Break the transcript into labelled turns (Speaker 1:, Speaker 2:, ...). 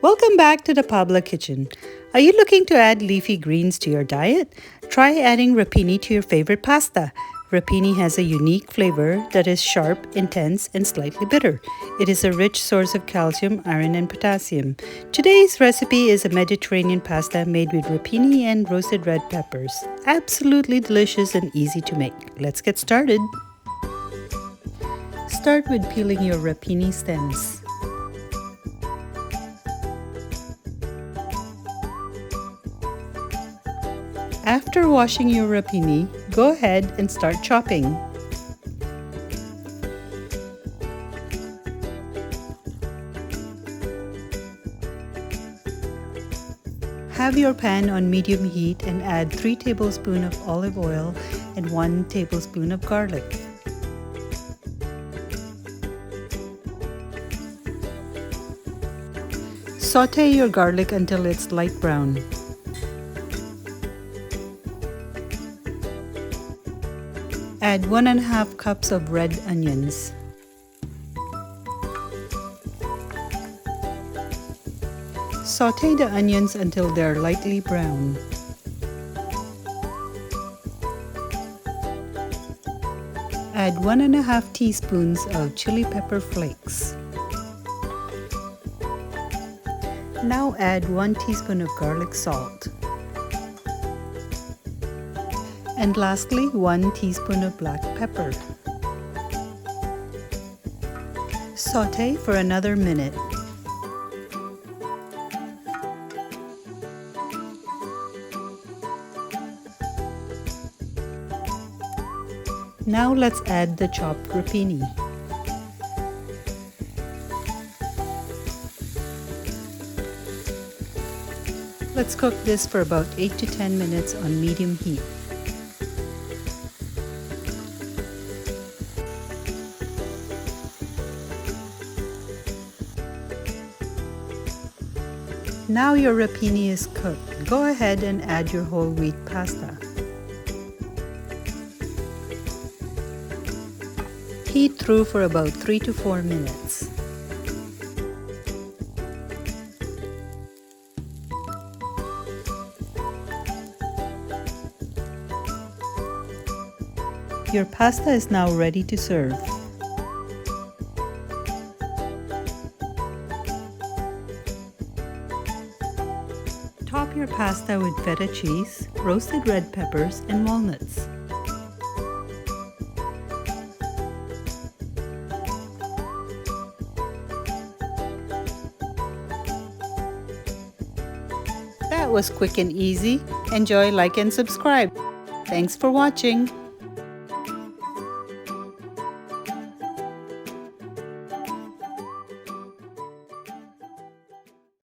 Speaker 1: Welcome back to the Pabla kitchen. Are you looking to add leafy greens to your diet? Try adding rapini to your favorite pasta. Rapini has a unique flavor that is sharp, intense, and slightly bitter. It is a rich source of calcium, iron, and potassium. Today's recipe is a Mediterranean pasta made with rapini and roasted red peppers. Absolutely delicious and easy to make. Let's get started. Start with peeling your rapini stems. After washing your rapini, go ahead and start chopping. Have your pan on medium heat and add 3 tablespoons of olive oil and 1 tablespoon of garlic. Sauté your garlic until it's light brown. Add 1½ cups of red onions. Sauté the onions until they're lightly brown. Add 1½ teaspoons of chili pepper flakes. Now add 1 teaspoon of garlic salt. And lastly, 1 teaspoon of black pepper. Sauté for another minute. Now let's add the chopped rapini. Let's cook this for about 8 to 10 minutes on medium heat. Now your rapini is cooked. Go ahead and add your whole wheat pasta. Heat through for about 3 to 4 minutes. Your pasta is now ready to serve. Top your pasta with feta cheese, roasted red peppers, and walnuts. That was quick and easy. Enjoy, like, and subscribe. Thanks for watching.